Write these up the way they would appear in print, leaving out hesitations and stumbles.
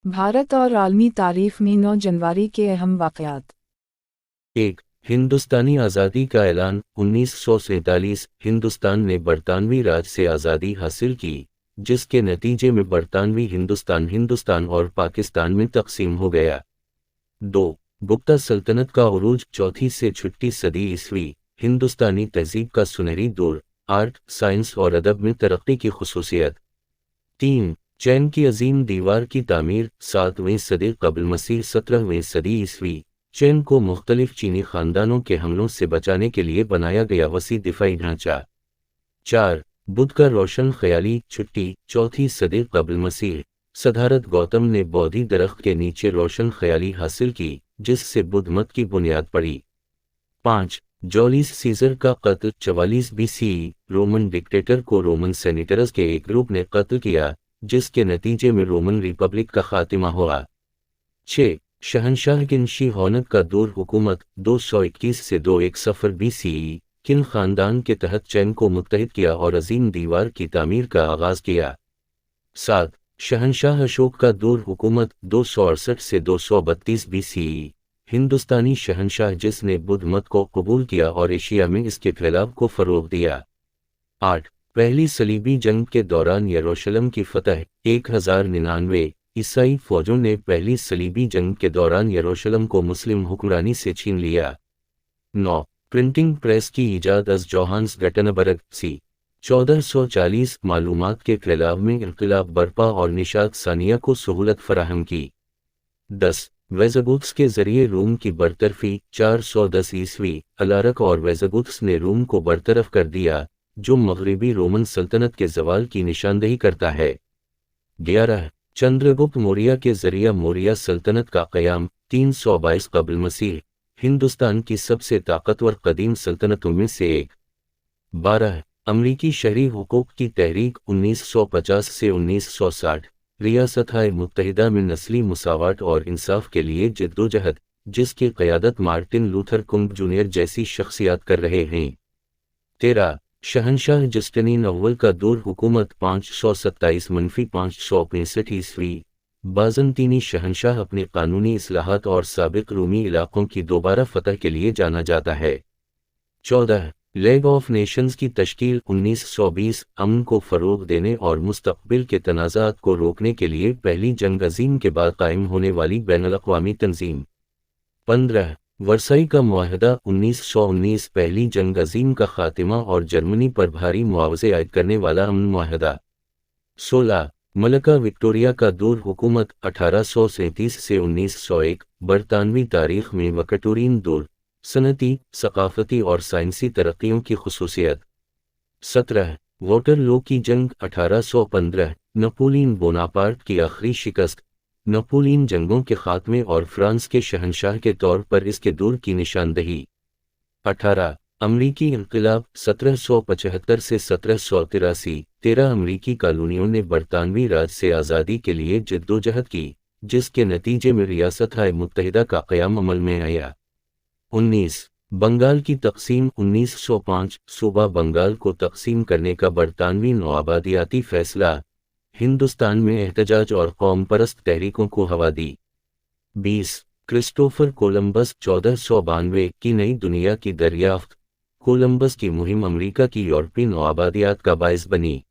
भारत और आलमी तारीख में 9 जनवरी के अहम वाक़यात। 1. हिंदुस्तानी आज़ादी का ऐलान 1947 हिंदुस्तान ने बरतानवी राज से आज़ादी हासिल की, जिसके नतीजे में बरतानवी हिंदुस्तान और पाकिस्तान में तकसीम हो गया। 2. गुप्ता सल्तनत का उरूज 4वीं से 6वीं सदी ईस्वी, हिंदुस्तानी तहजीब का सुनहरी दौर, आर्ट, साइंस और अदब में तरक्की की खुसूसियत। 3. चैन की अजीम दीवार की तामीर 7वीं सदी क़ब्ल मसीह 17वीं सदी ईस्वी, चैन को मुख्तलिफ चीनी ख़ानदानों के हमलों से बचाने के लिए बनाया गया वसी दिफाई ढांचा। 4. बुद्ध का रोशन ख्याली छुट्टी 4वीं सदी क़ब्ल मसीह, सिद्धार्थ गौतम ने बोधि दरख्त के नीचे रोशन ख्याली हासिल की, जिससे बुद्ध मत की बुनियाद पड़ी। 5. जूलियस सीजर का कत्ल 44 BCE, रोमन डिक्टेटर को रोमन सेनेटर्स के एक ग्रुप ने कत्ल किया, जिसके नतीजे में रोमन रिपब्लिक का खात्मा हुआ। 6. शहंशाह किनशी हौनत का दौर हुकूमत 221 से 210 BCE, किन खानदान के तहत चैन को मुत्तहिद किया और अजीम दीवार की तामीर का आगाज किया। 7. शहंशाह अशोक का दौर हुकूमत 268 से 232 BCE, हिंदुस्तानी शहंशाह जिसने बुद्ध मत को कबूल किया और एशिया में इसके फैलाव को फ़रोग़ दिया। 8. पहली सलीबी जंग के दौरान यरूशलेम की फतह 1099, ईसाई फौजों ने पहली सलीबी जंग के दौरान यरूशलेम को मुस्लिम हुक्मरानी से छीन लिया। 9. प्रिंटिंग प्रेस की ईजाद अज़ जोहान्स गटनबर्ग सी 1440, मालूमात के फैलाव में इनकलाब बर्पा और निशात सानिया को सहूलत फराहम की। 10. वेज़गुत्स के ज़रिए रूम की बरतरफी 410 ईस्वी, अलारक और वेज़गुत्स ने रूम को बरतरफ कर दिया, जो मग़रिबी रोमन सल्तनत के ज़वाल की निशानदही करता है। 11. चंद्रगुप्त मौर्य के ज़रिए मौर्य सल्तनत का क़याम 322 क़ब्ल मसीह, हिंदुस्तान की सबसे ताकतवर कदीम सल्तनतों में से एक। 12. अमरीकी शहरी हुकूक़ की तहरीक 1950 से 1960, रियासत-ए मुत्तहिदा में नस्ली मुसावाट और इंसाफ के लिए जद्दोजहद, जिसकी क़यादत मार्टिन लूथर किंग जूनियर जैसी शख्सियात कर रहे हैं। 13. शहंशाह जस्टिनियन अव्वल का दौर हुकूमत 527-565 ईस्वी, बाज़ंतीनी शहंशाह अपने कानूनी इस्लाहात और साबिक़ रूमी इलाक़ों की दोबारा फ़तह के लिए जाना जाता है। 14. लीग ऑफ नेशंस की तश्कील 1920, अमन को फ़रोग़ देने और मुस्तक़बिल के तनाज़ात को रोकने के लिए पहली जंग अज़ीम के बाद कायम होने वाली बैनुल-अक़वामी तंज़ीम। 15. वर्साई का मुआहदा 1919, पहली जंग अज़ीम का ख़ात्मा और जर्मनी पर भारी मुआवज़े आयद करने वाला अमन मुआहदा। 16. मलका विक्टोरिया का दौर हुकूमत 1837 से 1901, बरतानवी तारीख़ में वक़्तुरीन दौर, सनती, सक़ाफ़ती और साइंसी तरक्कियों की खुसूसियत। 17. वाटरलू की जंग 1815, नेपोलियन बोनापार्ट की आखिरी शिकस्त, नेपोलियन जंगों के ख़ात्मे और फ्रांस के शहंशाह के तौर पर इसके दौर की निशानदही। 18. अमरीकी इनक़लाब 1775 से 1783, 13 अमरीकी कॉलोनियों ने बरतानवी राज से आज़ादी के लिए जद्दोजहद की, जिसके नतीजे में रियासत-ए मुत्तहिदा का क़याम अमल में आया। 19. बंगाल की तक़सीम 1905, सूबा बंगाल को तक़सीम करने का बरतानवी नौआबादियाती फ़ैसला, हिंदुस्तान में एहतजाज और कौम परस्त तहरीकों को हवा दी। 20. क्रिस्टोफर कोलंबस 1492 की नई दुनिया की दरियाफ्त, कोलंबस की मुहिम अमरीका की यूरोपीय नौआबादियात का बाइस बनी।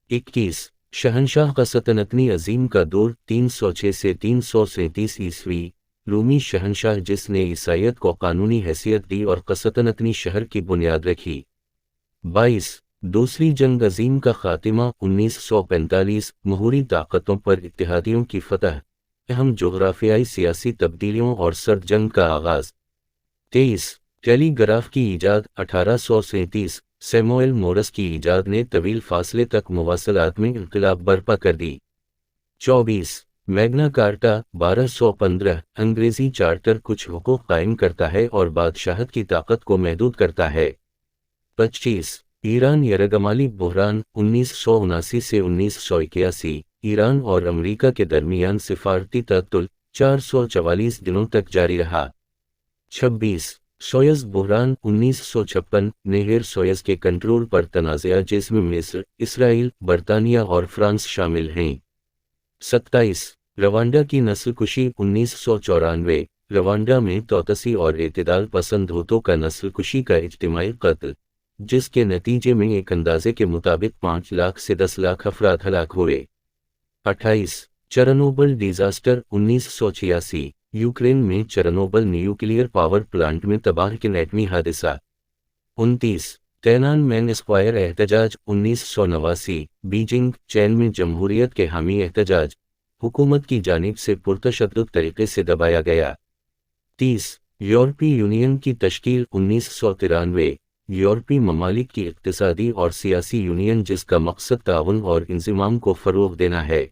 21. शहंशाह का सल्तनतनी अजीम का दौर 306 से 337 ईस्वी, रूमी शहंशाह जिसने ईसाइयत को कानूनी हैसियत दी और क़सतनतनी शहर की बुनियाद रखी। 22. दूसरी जंग अजीम का ख़ात्मा 1945, महुरी ताकतों पर इत्तेहादियों की फ़तह, अहम जोग्राफियाई सियासी तब्दीलियों और सर्द जंग का आगाज़। 23. टेलीग्राफ की ईजाद 1837, सैमुएल मोरस की ईजाद ने तवील फासले तक मवासलात में इनक़लाब बर्पा कर दी। 24. मैग्ना कार्टा 1215, अंग्रेज़ी चार्टर कुछ हुकूक़ कायम करता है और बादशाहत की ताकत को महदूद करता है। 25. ईरान यरगमाली बहरान 1979 से 1981, ईरान और अमरीका के दरमियान सिफारती तअत्तुल 444 दिनों तक जारी रहा। 26. सोयज़ बहरान 1956, नहर सोयज़ के कंट्रोल पर तनाज़ा जिसमें मिस्र, इसराइल, बरतानिया और फ्रांस शामिल हैं। 27. روانڈا کی نسل کشی 1994، روانڈا میں توسیع اور اعتدال پسند ہوتوں کا نسل کشی کا اجتماعی قتل، جس کے نتیجے میں ایک اندازے کے مطابق 5 لاکھ سے 10 لاکھ افراد ہلاک ہوئے۔ 28 چرنوبل ڈیزاسٹر 1986، یوکرین میں چرنوبل نیوکلیئر پاور پلانٹ میں تباہ کن ایٹمی حادثہ۔ 29 تینان مین اسکوائر احتجاج 1989، بیجنگ، چین میں جمہوریت کے حامی احتجاج، حکومت کی جانب سے پرتشدد طریقے سے دبایا گیا۔ 30 یورپی یونین کی تشکیل 1993، یورپی ممالک کی اقتصادی اور سیاسی یونین جس کا مقصد تعاون اور انضمام کو فروغ دینا ہے۔